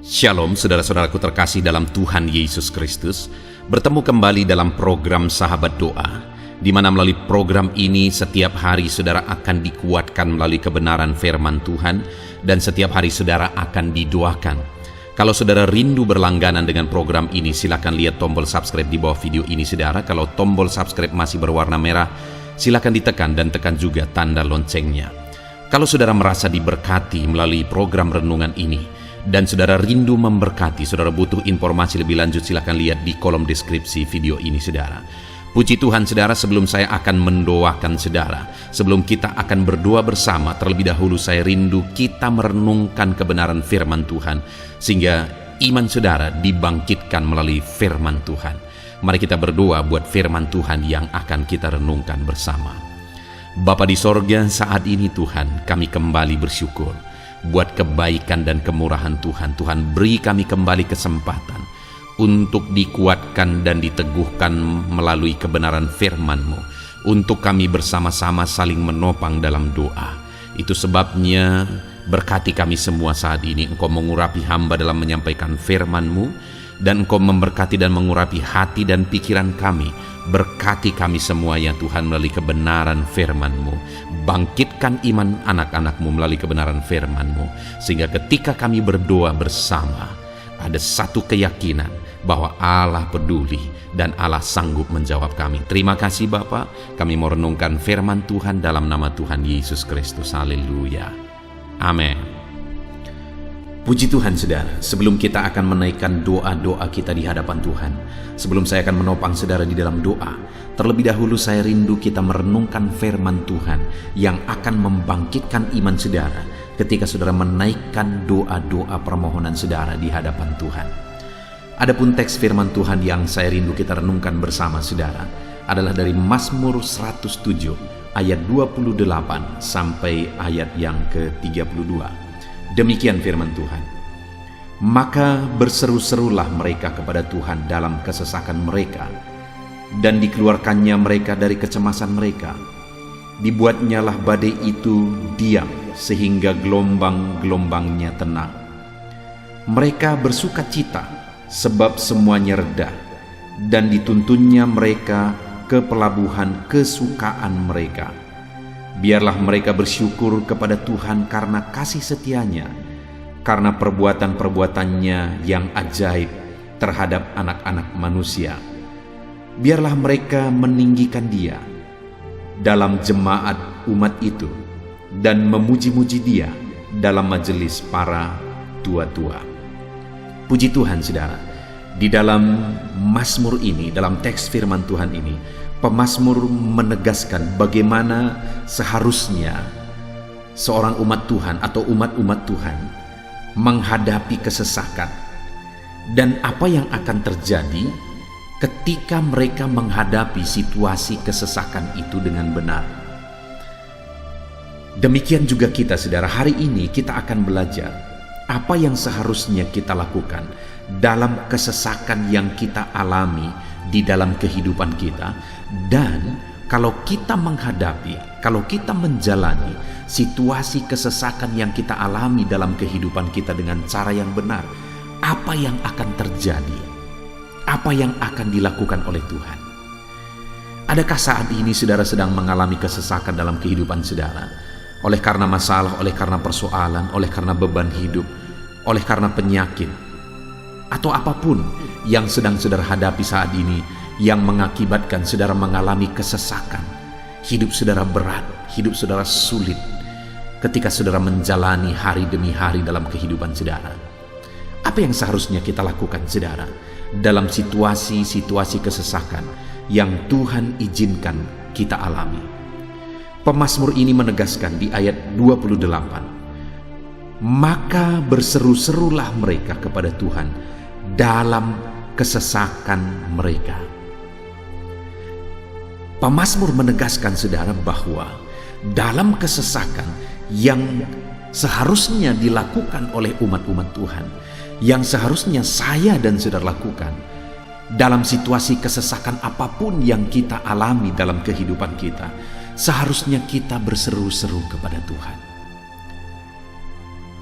Shalom saudara-saudaraku terkasih dalam Tuhan Yesus Kristus. Bertemu kembali dalam program Sahabat Doa, di mana melalui program ini setiap hari saudara akan dikuatkan melalui kebenaran firman Tuhan, dan setiap hari saudara akan didoakan. Kalau saudara rindu berlangganan dengan program ini, silakan lihat tombol subscribe di bawah video ini saudara. Kalau tombol subscribe masih berwarna merah, silakan ditekan dan tekan juga tanda loncengnya. Kalau saudara merasa diberkati melalui program renungan ini, dan saudara rindu memberkati, saudara butuh informasi lebih lanjut, silakan lihat di kolom deskripsi video ini saudara. Puji Tuhan saudara, sebelum saya akan mendoakan saudara, sebelum kita akan berdoa bersama, terlebih dahulu saya rindu kita merenungkan kebenaran firman Tuhan, sehingga iman saudara dibangkitkan melalui firman Tuhan. Mari kita berdoa buat firman Tuhan yang akan kita renungkan bersama. Bapa di sorga, saat ini Tuhan, kami kembali bersyukur buat kebaikan dan kemurahan Tuhan. Tuhan, beri kami kembali kesempatan untuk dikuatkan dan diteguhkan melalui kebenaran firman-Mu, untuk kami bersama-sama saling menopang dalam doa. Itu sebabnya berkati kami semua saat ini. Engkau mengurapi hamba dalam menyampaikan firman-Mu, dan Engkau memberkati dan mengurapi hati dan pikiran kami. Berkati kami semua ya Tuhan melalui kebenaran firman-Mu. Bangkitkan iman anak-anak-Mu melalui kebenaran firman-Mu, sehingga ketika kami berdoa bersama, ada satu keyakinan bahwa Allah peduli dan Allah sanggup menjawab kami. Terima kasih Bapa, kami mau renungkan firman Tuhan dalam nama Tuhan Yesus Kristus. Haleluya. Amin. Puji Tuhan saudara, sebelum kita akan menaikkan doa-doa kita di hadapan Tuhan, sebelum saya akan menopang saudara di dalam doa, terlebih dahulu saya rindu kita merenungkan firman Tuhan yang akan membangkitkan iman saudara ketika saudara menaikkan doa-doa permohonan saudara di hadapan Tuhan. Adapun teks firman Tuhan yang saya rindu kita renungkan bersama saudara adalah dari Mazmur 107 ayat 28 sampai ayat yang ke-32. Demikian firman Tuhan. Maka berseru-serulah mereka kepada Tuhan dalam kesesakan mereka, dan dikeluarkannya mereka dari kecemasan mereka. Dibuatnyalah badai itu diam, sehingga gelombang-gelombangnya tenang. Mereka bersuka cita, sebab semuanya reda, dan dituntunnya mereka ke pelabuhan kesukaan mereka. Biarlah mereka bersyukur kepada Tuhan karena kasih setianya, karena perbuatan-perbuatannya yang ajaib terhadap anak-anak manusia. Biarlah mereka meninggikan Dia dalam jemaat umat itu, dan memuji-muji Dia dalam majelis para tua-tua. Puji Tuhan saudara, di dalam Mazmur ini, dalam teks firman Tuhan ini, pemazmur menegaskan bagaimana seharusnya seorang umat Tuhan atau umat-umat Tuhan menghadapi kesesakan, dan apa yang akan terjadi ketika mereka menghadapi situasi kesesakan itu dengan benar. Demikian juga kita saudara, hari ini kita akan belajar apa yang seharusnya kita lakukan dalam kesesakan yang kita alami di dalam kehidupan kita. Dan kalau kita menghadapi, kalau kita menjalani situasi kesesakan yang kita alami dalam kehidupan kita dengan cara yang benar, apa yang akan terjadi? Apa yang akan dilakukan oleh Tuhan? Adakah saat ini saudara sedang mengalami kesesakan dalam kehidupan saudara? Oleh karena masalah, oleh karena persoalan, oleh karena beban hidup, oleh karena penyakit, atau apapun yang sedang saudara hadapi saat ini, yang mengakibatkan saudara mengalami kesesakan. Hidup saudara berat, hidup saudara sulit ketika saudara menjalani hari demi hari dalam kehidupan saudara. Apa yang seharusnya kita lakukan saudara dalam situasi-situasi kesesakan yang Tuhan izinkan kita alami? Pemazmur ini menegaskan di ayat 28, maka berseru-serulah mereka kepada Tuhan dalam kesesakan mereka. Pemazmur menegaskan saudara bahwa dalam kesesakan yang seharusnya dilakukan oleh umat-umat Tuhan, yang seharusnya saya dan saudara lakukan dalam situasi kesesakan apapun yang kita alami dalam kehidupan kita, seharusnya kita berseru-seru kepada Tuhan.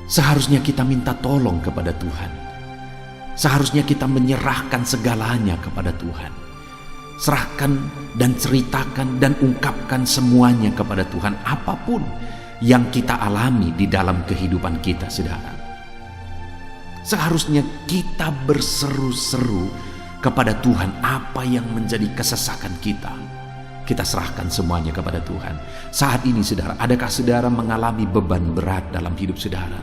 Seharusnya kita minta tolong kepada Tuhan. Seharusnya kita menyerahkan segalanya kepada Tuhan. Serahkan dan ceritakan dan ungkapkan semuanya kepada Tuhan, apapun yang kita alami di dalam kehidupan kita, saudara. Seharusnya kita berseru-seru kepada Tuhan apa yang menjadi kesesakan kita. Kita serahkan semuanya kepada Tuhan. Saat ini, saudara, adakah saudara mengalami beban berat dalam hidup saudara?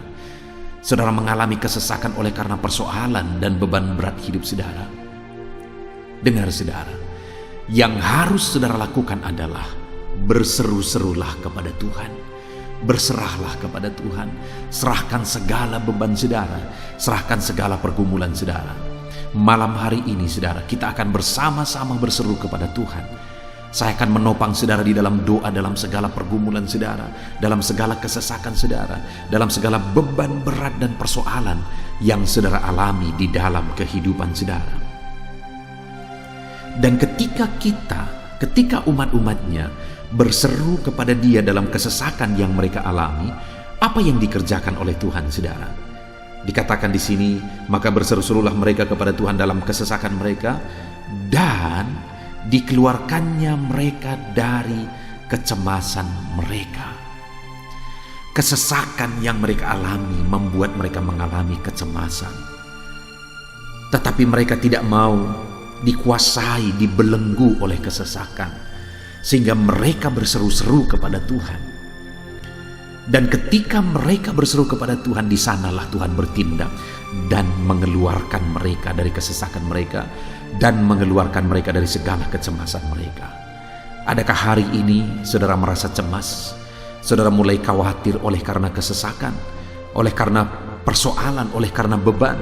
Saudara mengalami kesesakan oleh karena persoalan dan beban berat hidup saudara. Dengar, saudara, yang harus saudara lakukan adalah berseru-serulah kepada Tuhan. Berserahlah kepada Tuhan. Serahkan segala beban saudara. Serahkan segala pergumulan saudara. Malam hari ini, saudara, kita akan bersama-sama berseru kepada Tuhan. Saya akan menopang saudara di dalam doa, dalam segala pergumulan saudara, dalam segala kesesakan saudara, dalam segala beban berat dan persoalan yang saudara alami di dalam kehidupan saudara. Dan ketika umat-umatnya berseru kepada Dia dalam kesesakan yang mereka alami, apa yang dikerjakan oleh Tuhan, saudara? Dikatakan di sini, maka berseru-serulah mereka kepada Tuhan dalam kesesakan mereka, dan dikeluarkannya mereka dari kecemasan mereka. Kesesakan yang mereka alami membuat mereka mengalami kecemasan. Tetapi mereka tidak mau dikuasai, dibelenggu oleh kesesakan, sehingga mereka berseru-seru kepada Tuhan. Dan ketika mereka berseru kepada Tuhan, di sanalah Tuhan bertindak dan mengeluarkan mereka dari kesesakan mereka, dan mengeluarkan mereka dari segala kecemasan mereka. Adakah hari ini saudara merasa cemas? Saudara mulai khawatir oleh karena kesesakan, oleh karena persoalan, oleh karena beban,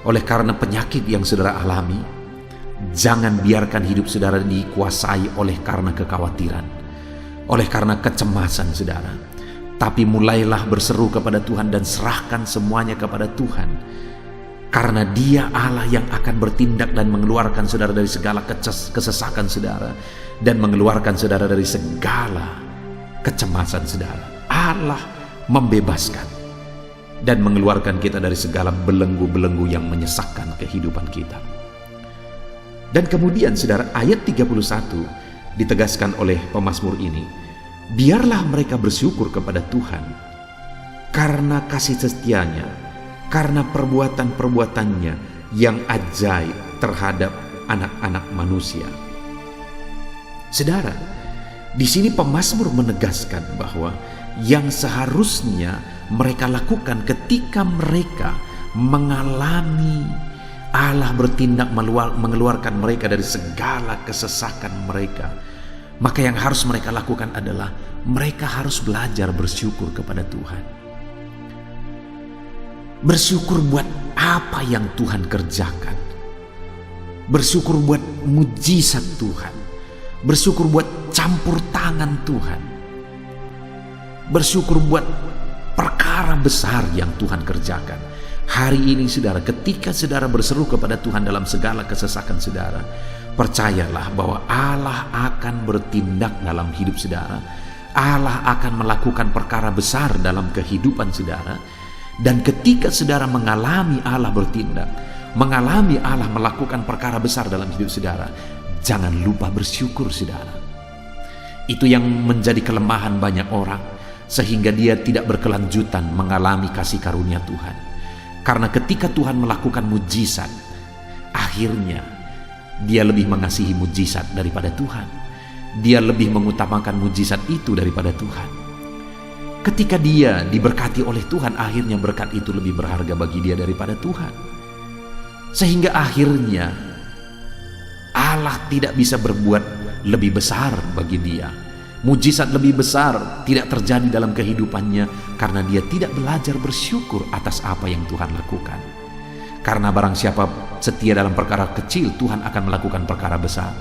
oleh karena penyakit yang saudara alami? Jangan biarkan hidup saudara dikuasai oleh karena kekhawatiran, oleh karena kecemasan saudara. Tapi mulailah berseru kepada Tuhan dan serahkan semuanya kepada Tuhan. Karena Dia Allah yang akan bertindak dan mengeluarkan saudara dari segala kesesakan saudara, dan mengeluarkan saudara dari segala kecemasan saudara. Allah membebaskan dan mengeluarkan kita dari segala belenggu-belenggu yang menyesakkan kehidupan kita. Dan kemudian, saudara, ayat 31 ditegaskan oleh pemazmur ini, biarlah mereka bersyukur kepada Tuhan karena kasih setianya, karena perbuatan-perbuatannya yang ajaib terhadap anak-anak manusia. Saudara, di sini pemazmur menegaskan bahwa yang seharusnya mereka lakukan ketika mereka mengalami Allah bertindak mengeluarkan mereka dari segala kesesakan mereka, maka yang harus mereka lakukan adalah mereka harus belajar bersyukur kepada Tuhan. Bersyukur buat apa yang Tuhan kerjakan. Bersyukur buat mujizat Tuhan. Bersyukur buat campur tangan Tuhan. Bersyukur buat perkara besar yang Tuhan kerjakan. Hari ini, saudara, ketika saudara berseru kepada Tuhan dalam segala kesesakan saudara, percayalah bahwa Allah akan bertindak dalam hidup saudara. Allah akan melakukan perkara besar dalam kehidupan saudara. Dan ketika saudara mengalami Allah bertindak, mengalami Allah melakukan perkara besar dalam hidup saudara, jangan lupa bersyukur, saudara. Itu yang menjadi kelemahan banyak orang, sehingga dia tidak berkelanjutan mengalami kasih karunia Tuhan. Karena ketika Tuhan melakukan mujizat, akhirnya dia lebih mengasihi mujizat daripada Tuhan. Dia lebih mengutamakan mujizat itu daripada Tuhan. Ketika dia diberkati oleh Tuhan, akhirnya berkat itu lebih berharga bagi dia daripada Tuhan. Sehingga akhirnya Allah tidak bisa berbuat lebih besar bagi dia. Mujizat lebih besar tidak terjadi dalam kehidupannya karena dia tidak belajar bersyukur atas apa yang Tuhan lakukan. Karena barang siapa setia dalam perkara kecil, Tuhan akan melakukan perkara besar.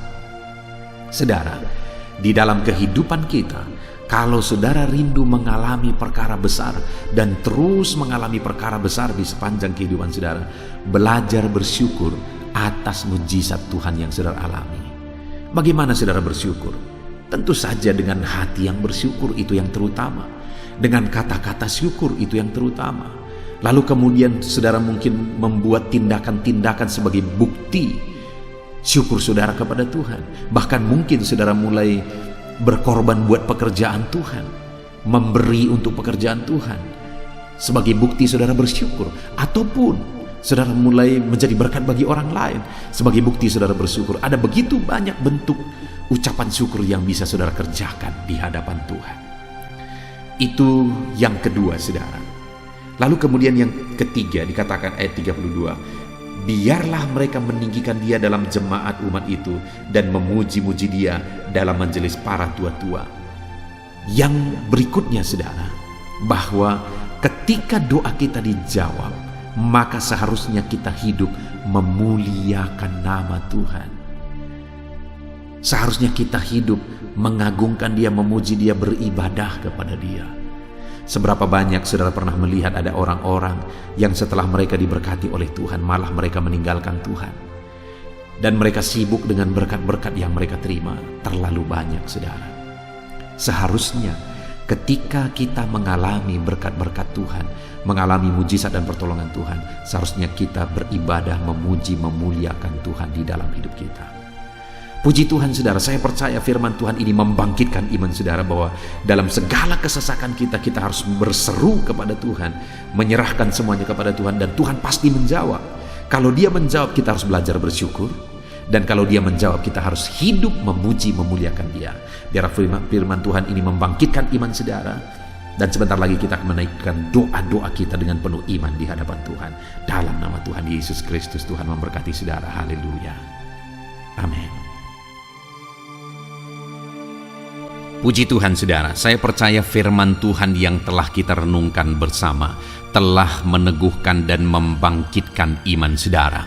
Saudara, di dalam kehidupan kita, kalau saudara rindu mengalami perkara besar dan terus mengalami perkara besar di sepanjang kehidupan saudara, belajar bersyukur atas mujizat Tuhan yang saudara alami. Bagaimana saudara bersyukur? Tentu saja dengan hati yang bersyukur, itu yang terutama. Dengan kata-kata syukur, itu yang terutama. Lalu kemudian saudara mungkin membuat tindakan-tindakan sebagai bukti syukur saudara kepada Tuhan. Bahkan mungkin saudara mulai berkorban buat pekerjaan Tuhan, memberi untuk pekerjaan Tuhan sebagai bukti saudara bersyukur. Ataupun saudara mulai menjadi berkat bagi orang lain sebagai bukti saudara bersyukur. Ada begitu banyak bentuk ucapan syukur yang bisa saudara kerjakan di hadapan Tuhan. Itu yang kedua saudara. Lalu kemudian yang ketiga dikatakan ayat 32, biarlah mereka meninggikan dia dalam jemaat umat itu dan memuji-muji dia dalam majelis para tua-tua. Yang berikutnya saudara, bahwa ketika doa kita dijawab, maka seharusnya kita hidup memuliakan nama Tuhan. Seharusnya kita hidup mengagungkan dia, memuji dia, beribadah kepada dia. Seberapa banyak saudara pernah melihat ada orang-orang yang setelah mereka diberkati oleh Tuhan, malah mereka meninggalkan Tuhan. Dan mereka sibuk dengan berkat-berkat yang mereka terima. Terlalu banyak saudara. Seharusnya ketika kita mengalami berkat-berkat Tuhan, mengalami mujizat dan pertolongan Tuhan, seharusnya kita beribadah, memuji, memuliakan Tuhan di dalam hidup kita. Puji Tuhan saudara, saya percaya firman Tuhan ini membangkitkan iman saudara bahwa dalam segala kesesakan kita, kita harus berseru kepada Tuhan, menyerahkan semuanya kepada Tuhan, dan Tuhan pasti menjawab. Kalau dia menjawab, kita harus belajar bersyukur, dan kalau dia menjawab, kita harus hidup memuji, memuliakan dia. Biar firman Tuhan ini membangkitkan iman saudara, dan sebentar lagi kita akan menaikkan doa-doa kita dengan penuh iman di hadapan Tuhan. Dalam nama Tuhan Yesus Kristus, Tuhan memberkati saudara. Haleluya. Amin. Puji Tuhan saudara, saya percaya firman Tuhan yang telah kita renungkan bersama telah meneguhkan dan membangkitkan iman saudara.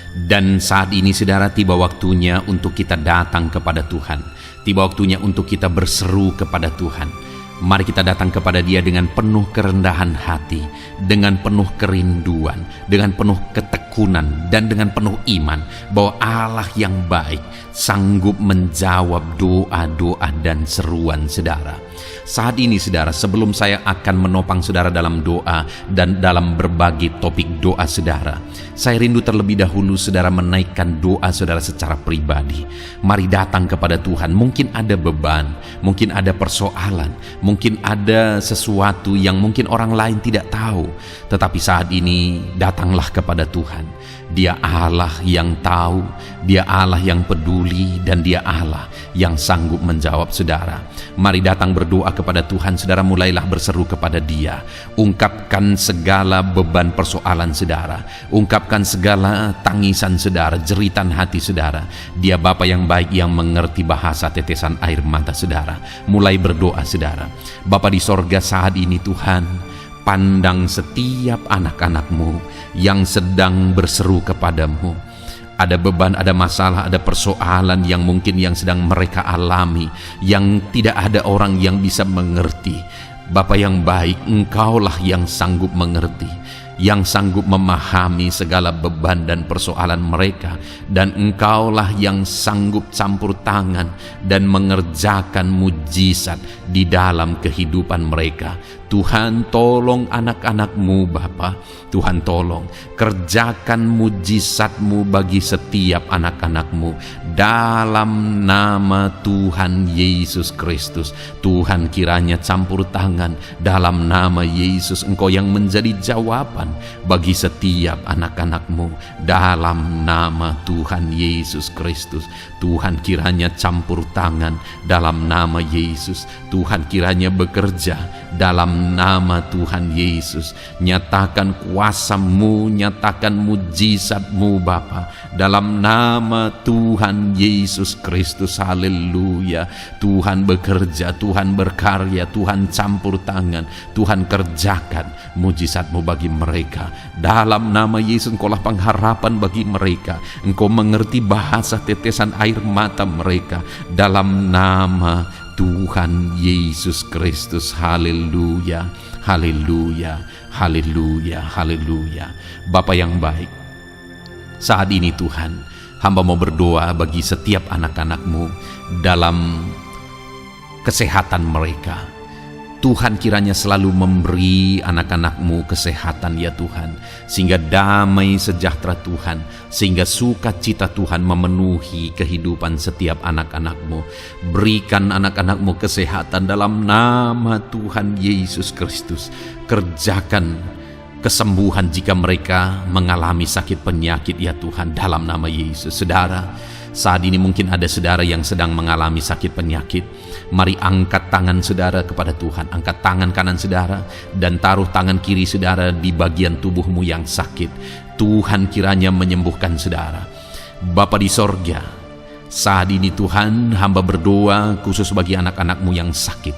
Dan saat ini saudara, tiba waktunya untuk kita datang kepada Tuhan. Tiba waktunya untuk kita berseru kepada Tuhan. Mari kita datang kepada Dia dengan penuh kerendahan hati, dengan penuh kerinduan, dengan penuh ketekunan, dan dengan penuh iman bahwa Allah yang baik sanggup menjawab doa-doa dan seruan saudara. Saat ini saudara, sebelum saya akan menopang saudara dalam doa dan dalam berbagai topik doa saudara, saya rindu terlebih dahulu saudara menaikkan doa saudara secara pribadi. Mari datang kepada Tuhan. Mungkin ada beban, mungkin ada persoalan, mungkin ada sesuatu yang mungkin orang lain tidak tahu. Tetapi saat ini datanglah kepada Tuhan. Dia Allah yang tahu, Dia Allah yang peduli, dan Dia Allah yang sanggup menjawab saudara. Mari datang berdoa kepada Tuhan saudara, mulailah berseru kepada Dia. Ungkapkan segala beban persoalan saudara, ungkapkan segala tangisan saudara, jeritan hati saudara. Dia Bapa yang baik yang mengerti bahasa tetesan air mata saudara. Mulai berdoa saudara. Bapa di sorga, saat ini Tuhan, pandang setiap anak-anak-Mu yang sedang berseru kepadamu. Ada beban, ada masalah, ada persoalan yang mungkin yang sedang mereka alami, yang tidak ada orang yang bisa mengerti. Bapa yang baik, Engkaulah yang sanggup mengerti, yang sanggup memahami segala beban dan persoalan mereka, dan Engkaulah yang sanggup campur tangan dan mengerjakan mujizat di dalam kehidupan mereka. Tuhan, tolong anak-anak-Mu Bapa. Tuhan, tolong kerjakan mujizat-Mu bagi setiap anak-anak-Mu dalam nama Tuhan Yesus Kristus. Tuhan, kiranya campur tangan dalam nama Yesus. Engkau yang menjadi jawaban bagi setiap anak-anak-Mu dalam nama Tuhan Yesus Kristus. Tuhan, kiranya campur tangan dalam nama Yesus. Tuhan, kiranya bekerja dalam nama Tuhan Yesus. Nyatakan kuasa-Mu, nyatakan mujizat-Mu Bapa, dalam nama Tuhan Yesus Kristus. Haleluya. Tuhan bekerja, Tuhan berkarya, Tuhan campur tangan, Tuhan kerjakan mujizat-Mu bagi mereka. Dalam nama Yesus, Engkaulah pengharapan bagi mereka. Engkau mengerti bahasa tetesan air mata mereka. Dalam nama Tuhan Yesus Kristus. Haleluya, haleluya, haleluya, haleluya. Bapa yang baik, saat ini Tuhan, hamba mau berdoa bagi setiap anak-anak-Mu dalam kesehatan mereka, Tuhan kiranya selalu memberi anak-anak-Mu kesehatan ya Tuhan, sehingga damai sejahtera Tuhan, sehingga sukacita Tuhan memenuhi kehidupan setiap anak-anak-Mu. Berikan anak-anak-Mu kesehatan dalam nama Tuhan Yesus Kristus. Kerjakan kesembuhan jika mereka mengalami sakit penyakit ya Tuhan, dalam nama Yesus. Saudara, saat ini mungkin ada saudara yang sedang mengalami sakit penyakit. Mari angkat tangan saudara kepada Tuhan. Angkat tangan kanan saudara dan taruh tangan kiri saudara di bagian tubuhmu yang sakit. Tuhan kiranya menyembuhkan saudara. Bapa di sorga, saat ini Tuhan, hamba berdoa khusus bagi anak-anak-Mu yang sakit.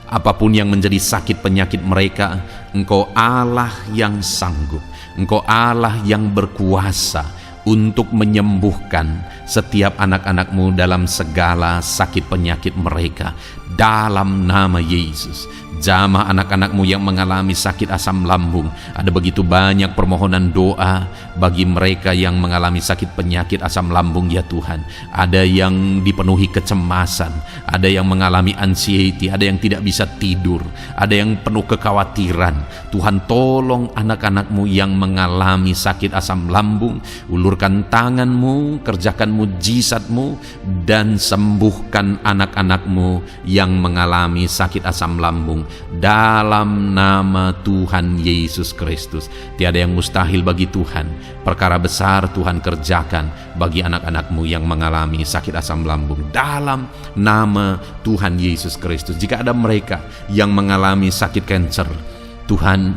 Apapun yang menjadi sakit penyakit mereka, Engkau Allah yang sanggup. Engkau Allah yang berkuasa untuk menyembuhkan setiap anak-anak-Mu dalam segala sakit penyakit mereka, dalam nama Yesus. Jamah anak-anak-Mu yang mengalami sakit asam lambung. Ada begitu banyak permohonan doa bagi mereka yang mengalami sakit penyakit asam lambung ya Tuhan. Ada yang dipenuhi kecemasan, ada yang mengalami anxiety, ada yang tidak bisa tidur, ada yang penuh kekhawatiran. Tuhan, tolong anak-anak-Mu yang mengalami sakit asam lambung. Ulurkan tangan-Mu, kerjakan mujizat-Mu, dan sembuhkan anak-anak-Mu yang mengalami sakit asam lambung, dalam nama Tuhan Yesus Kristus. Tiada yang mustahil bagi Tuhan. Perkara besar Tuhan kerjakan bagi anak-anak-Mu yang mengalami sakit asam lambung, dalam nama Tuhan Yesus Kristus. Jika ada mereka yang mengalami sakit kanker, Tuhan,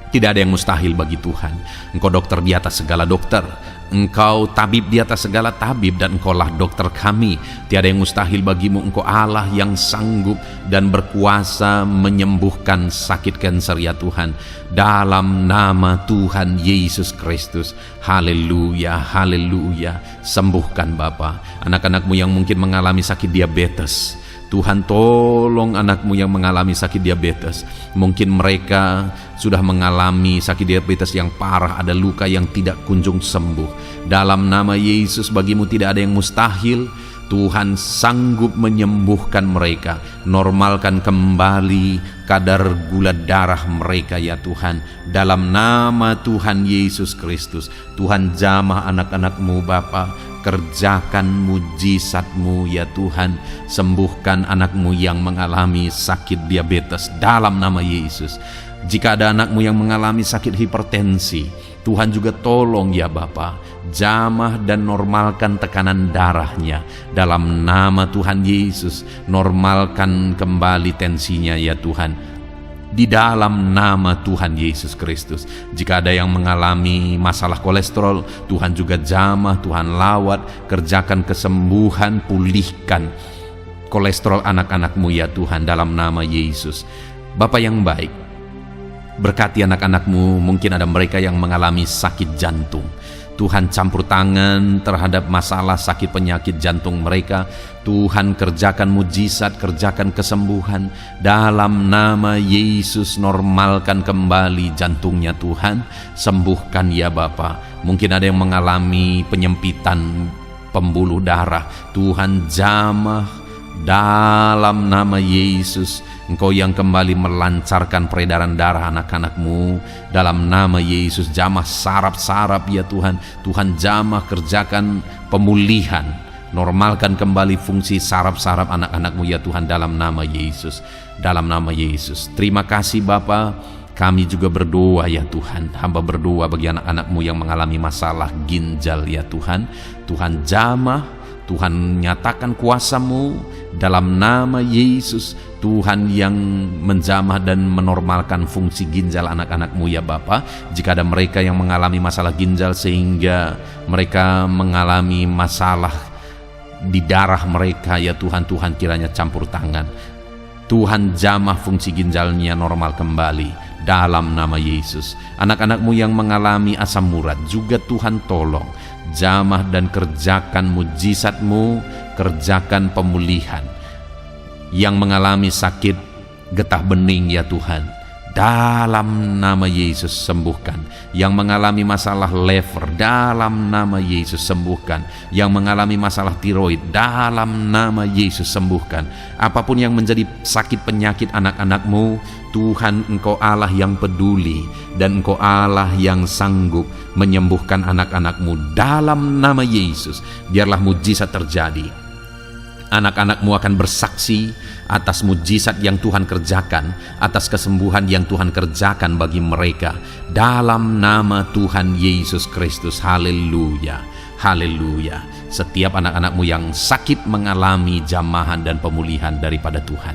tidak ada yang mustahil bagi Tuhan. Engkau dokter di atas segala dokter, Engkau tabib di atas segala tabib, dan Engkaulah dokter kami. Tiada yang mustahil bagimu. Engkau Allah yang sanggup dan berkuasa menyembuhkan sakit kanker ya Tuhan, dalam nama Tuhan Yesus Kristus. Haleluya, haleluya. Sembuhkan Bapa anak-anak-Mu yang mungkin mengalami sakit diabetes. Tuhan, tolong anak-Mu yang mengalami sakit diabetes. Mungkin mereka sudah mengalami sakit diabetes yang parah, ada luka yang tidak kunjung sembuh. Dalam nama Yesus, bagimu tidak ada yang mustahil. Tuhan sanggup menyembuhkan mereka. Normalkan kembali kadar gula darah mereka ya Tuhan, dalam nama Tuhan Yesus Kristus. Tuhan, jamah anak-anak-Mu Bapa. Kerjakan mujizat-Mu ya Tuhan. Sembuhkan anak-Mu yang mengalami sakit diabetes, dalam nama Yesus. Jika ada anak-Mu yang mengalami sakit hipertensi, Tuhan juga tolong ya Bapa, jamah dan normalkan tekanan darahnya, dalam nama Tuhan Yesus. Normalkan kembali tensinya ya Tuhan, di dalam nama Tuhan Yesus Kristus. Jika ada yang mengalami masalah kolesterol, Tuhan juga jamah, Tuhan lawat, kerjakan kesembuhan, pulihkan kolesterol anak-anak-Mu ya Tuhan, dalam nama Yesus. Bapa yang baik, berkati anak-anak-Mu. Mungkin ada mereka yang mengalami sakit jantung. Tuhan, campur tangan terhadap masalah sakit penyakit jantung mereka. Tuhan, kerjakan mujizat, kerjakan kesembuhan dalam nama Yesus. Normalkan kembali jantungnya Tuhan, sembuhkan ya Bapa. Mungkin ada yang mengalami penyempitan pembuluh darah. Tuhan, jamah dalam nama Yesus. Engkau yang kembali melancarkan peredaran darah anak-anak-Mu, dalam nama Yesus. Jamah saraf-saraf ya Tuhan. Tuhan, jamah, kerjakan pemulihan, normalkan kembali fungsi saraf-saraf anak-anak-Mu ya Tuhan, dalam nama Yesus, dalam nama Yesus. Terima kasih Bapa. Kami juga berdoa ya Tuhan, hamba berdoa bagi anak-anak-Mu yang mengalami masalah ginjal ya Tuhan. Tuhan, jamah, Tuhan nyatakan kuasa-Mu dalam nama Yesus. Tuhan yang menjamah dan menormalkan fungsi ginjal anak-anak-Mu ya Bapa. Jika ada mereka yang mengalami masalah ginjal sehingga mereka mengalami masalah di darah mereka ya Tuhan, Tuhan kiranya campur tangan. Tuhan, jamah fungsi ginjalnya normal kembali dalam nama Yesus. Anak-anak-Mu yang mengalami asam urat juga Tuhan tolong, jamah dan kerjakan mujizat-Mu, kerjakan pemulihan. Yang mengalami sakit getah bening ya Tuhan, dalam nama Yesus sembuhkan. Yang mengalami masalah lever, dalam nama Yesus sembuhkan. Yang mengalami masalah tiroid, dalam nama Yesus sembuhkan. Apapun yang menjadi sakit penyakit anak-anakmu, Tuhan, Engkau Allah yang peduli, dan Engkau Allah yang sanggup menyembuhkan anak-anakmu dalam nama Yesus. Biarlah mujizat terjadi. Anak-anakmu akan bersaksi atas mujizat yang Tuhan kerjakan, atas kesembuhan yang Tuhan kerjakan bagi mereka dalam nama Tuhan Yesus Kristus. Haleluya, haleluya. Setiap anak-anakmu yang sakit mengalami jamahan dan pemulihan daripada Tuhan.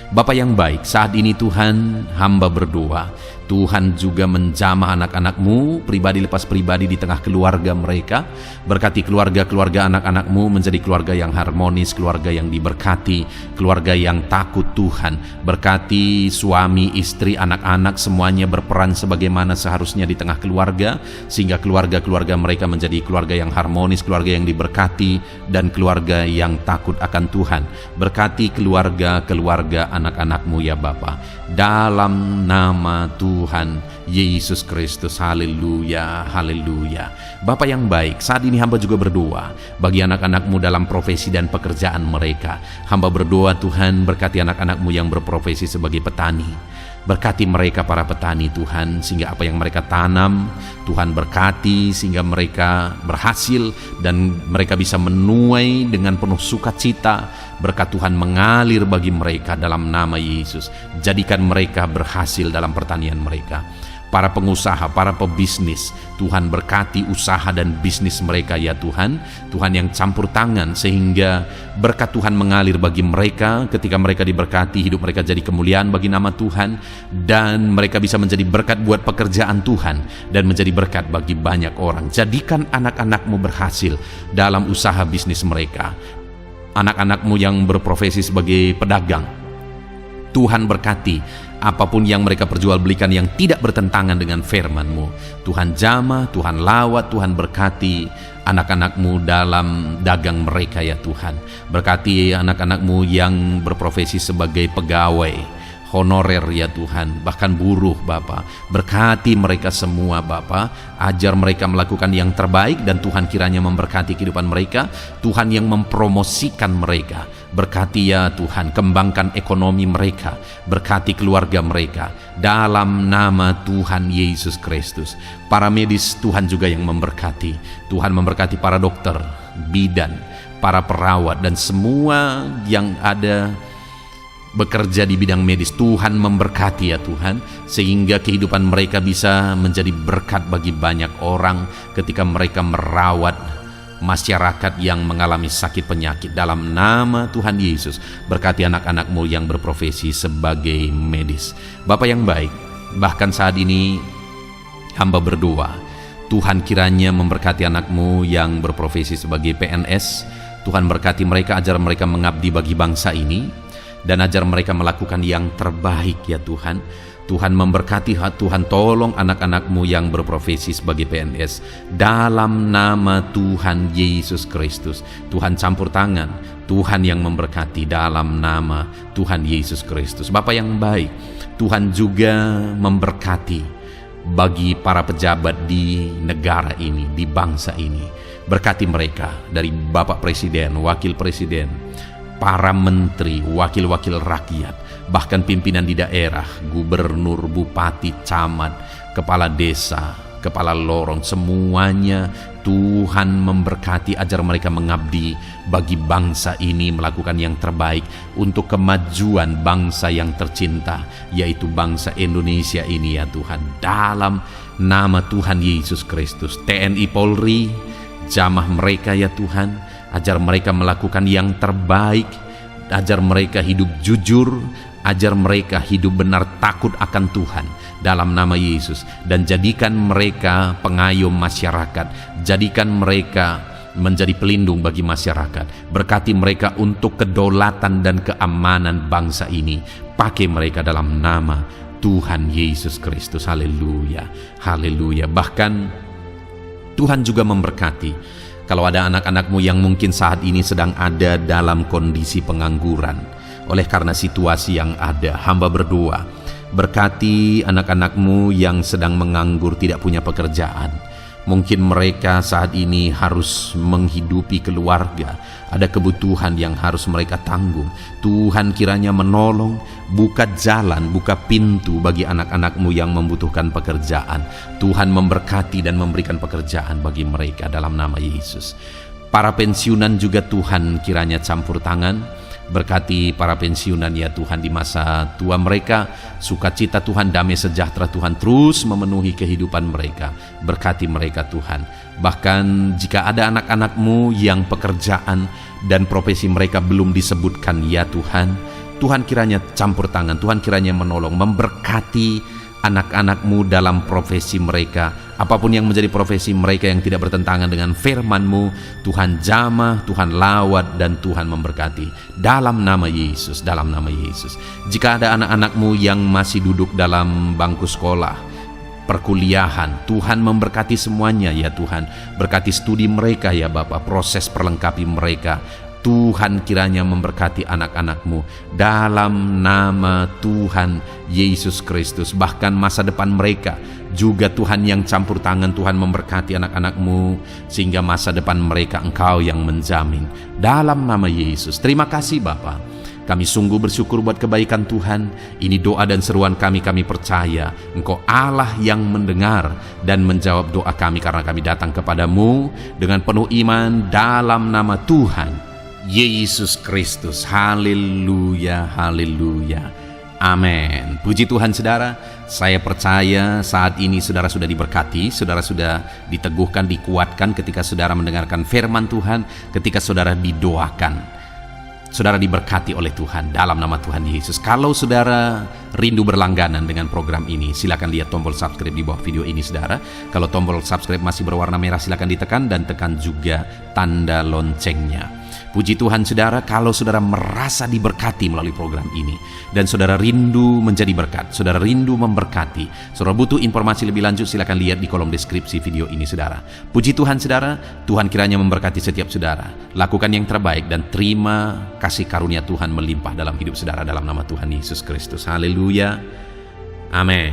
Bapa yang baik, saat ini Tuhan, hamba berdoa, Tuhan juga menjamah anak-anakmu, pribadi lepas pribadi di tengah keluarga mereka. Berkati keluarga-keluarga anak-anakmu menjadi keluarga yang harmonis, keluarga yang diberkati, keluarga yang takut Tuhan. Berkati suami, istri, anak-anak, semuanya berperan sebagaimana seharusnya di tengah keluarga, sehingga keluarga-keluarga mereka menjadi keluarga yang harmonis, keluarga yang diberkati, dan keluarga yang takut akan Tuhan. Berkati keluarga-keluarga anak-anakmu ya Bapa, dalam nama Tuhan Yesus Kristus. Haleluya, haleluya. Bapa yang baik, saat ini hamba juga berdoa bagi anak-anakmu dalam profesi dan pekerjaan mereka. Hamba berdoa Tuhan, berkati anak-anakmu yang berprofesi sebagai petani. Berkati mereka para petani Tuhan, sehingga apa yang mereka tanam Tuhan berkati, sehingga mereka berhasil dan mereka bisa menuai dengan penuh sukacita. Berkat Tuhan mengalir bagi mereka dalam nama Yesus. Jadikan mereka berhasil dalam pertanian mereka. Para pengusaha, para pebisnis, Tuhan berkati usaha dan bisnis mereka ya Tuhan. Tuhan yang campur tangan sehingga berkat Tuhan mengalir bagi mereka. Ketika mereka diberkati, hidup mereka jadi kemuliaan bagi nama Tuhan, dan mereka bisa menjadi berkat buat pekerjaan Tuhan dan menjadi berkat bagi banyak orang. Jadikan anak-anakmu berhasil dalam usaha bisnis mereka. Anak-anakmu yang berprofesi sebagai pedagang, Tuhan berkati apapun yang mereka perjualbelikan yang tidak bertentangan dengan firman-Mu. Tuhan jamah, Tuhan lawat, Tuhan berkati anak-anakmu dalam dagang mereka ya Tuhan. Berkati anak-anakmu yang berprofesi sebagai pegawai honorer ya Tuhan, bahkan buruh Bapa. Berkati mereka semua Bapa, ajar mereka melakukan yang terbaik, dan Tuhan kiranya memberkati kehidupan mereka. Tuhan yang mempromosikan mereka. Berkati ya Tuhan, kembangkan ekonomi mereka, berkati keluarga mereka dalam nama Tuhan Yesus Kristus. Para medis Tuhan juga yang memberkati. Tuhan memberkati para dokter, bidan, para perawat, dan semua yang ada bekerja di bidang medis. Tuhan memberkati ya Tuhan, sehingga kehidupan mereka bisa menjadi berkat bagi banyak orang ketika mereka merawat masyarakat yang mengalami sakit penyakit. Dalam nama Tuhan Yesus, berkati anak-anakmu yang berprofesi sebagai medis. Bapa yang baik, bahkan saat ini hamba berdoa, Tuhan kiranya memberkati anakmu yang berprofesi sebagai PNS. Tuhan berkati mereka, ajar mereka mengabdi bagi bangsa ini, dan ajar mereka melakukan yang terbaik ya Tuhan. Tuhan memberkati, Tuhan tolong anak-anakmu yang berprofesi sebagai PNS dalam nama Tuhan Yesus Kristus. Tuhan campur tangan, Tuhan yang memberkati dalam nama Tuhan Yesus Kristus. Bapa yang baik, Tuhan juga memberkati bagi para pejabat di negara ini, di bangsa ini. Berkati mereka dari Bapak Presiden, Wakil Presiden, para menteri, wakil-wakil rakyat, bahkan pimpinan di daerah, gubernur, bupati, camat, kepala desa, kepala lorong, semuanya Tuhan memberkati, ajar mereka mengabdi bagi bangsa ini, melakukan yang terbaik untuk kemajuan bangsa yang tercinta, yaitu bangsa Indonesia ini ya Tuhan. Dalam nama Tuhan Yesus Kristus, TNI Polri, jamah mereka ya Tuhan, ajar mereka melakukan yang terbaik, ajar mereka hidup jujur, ajar mereka hidup benar takut akan Tuhan dalam nama Yesus, dan jadikan mereka pengayom masyarakat, jadikan mereka menjadi pelindung bagi masyarakat. Berkati mereka untuk kedaulatan dan keamanan bangsa ini. Pakai mereka dalam nama Tuhan Yesus Kristus. Haleluya, haleluya. Bahkan Tuhan juga memberkati kalau ada anak-anakmu yang mungkin saat ini sedang ada dalam kondisi pengangguran oleh karena situasi yang ada. Hamba berdoa, Berkati anak-anak-Mu yang sedang menganggur, tidak punya pekerjaan. Mungkin mereka saat ini harus menghidupi keluarga, ada kebutuhan yang harus mereka tanggung. Tuhan kiranya menolong, buka jalan, buka pintu bagi anak-anak-Mu yang membutuhkan pekerjaan. Tuhan memberkati dan memberikan pekerjaan bagi mereka dalam nama Yesus. Para pensiunan juga Tuhan kiranya campur tangan. Berkati para pensiunan ya Tuhan di masa tua mereka. Sukacita Tuhan, damai sejahtera Tuhan terus memenuhi kehidupan mereka. Berkati mereka Tuhan. Bahkan jika ada anak-anak-Mu yang pekerjaan dan profesi mereka belum disebutkan ya Tuhan, Tuhan kiranya campur tangan, Tuhan kiranya menolong, memberkati anak-anak-Mu dalam profesi mereka. Apapun yang menjadi profesi mereka yang tidak bertentangan dengan firman-Mu, Tuhan jamah, Tuhan lawat, dan Tuhan memberkati. Dalam nama Yesus, dalam nama Yesus. Jika ada anak-anak-Mu yang masih duduk dalam bangku sekolah, perkuliahan, Tuhan memberkati semuanya ya Tuhan. Berkati studi mereka ya Bapa, proses perlengkapi mereka. Tuhan kiranya memberkati anak-anak-Mu dalam nama Tuhan Yesus Kristus. Bahkan masa depan mereka juga Tuhan yang campur tangan. Tuhan memberkati anak-anak-Mu sehingga masa depan mereka Engkau yang menjamin. Dalam nama Yesus. Terima kasih Bapa. Kami sungguh bersyukur buat kebaikan Tuhan. Ini doa dan seruan kami percaya Engkau Allah yang mendengar dan menjawab doa kami, karena kami datang kepadamu dengan penuh iman dalam nama Tuhan Yesus Kristus. Haleluya, haleluya, amin. Puji Tuhan saudara, saya percaya saat ini saudara sudah diberkati, saudara sudah diteguhkan, dikuatkan ketika saudara mendengarkan firman Tuhan, ketika saudara didoakan. Saudara diberkati oleh Tuhan dalam nama Tuhan Yesus. Kalau saudara rindu berlangganan dengan program ini, silakan lihat tombol subscribe di bawah video ini saudara. Kalau tombol subscribe masih berwarna merah, silakan ditekan dan tekan juga tanda loncengnya. Puji Tuhan saudara, kalau saudara merasa diberkati melalui program ini dan saudara rindu menjadi berkat, saudara rindu memberkati, saudara butuh informasi lebih lanjut, silakan lihat di kolom deskripsi video ini saudara. Puji Tuhan saudara, Tuhan kiranya memberkati setiap saudara. Lakukan yang terbaik dan terima kasih karunia Tuhan melimpah dalam hidup saudara dalam nama Tuhan Yesus Kristus. Haleluya, amin.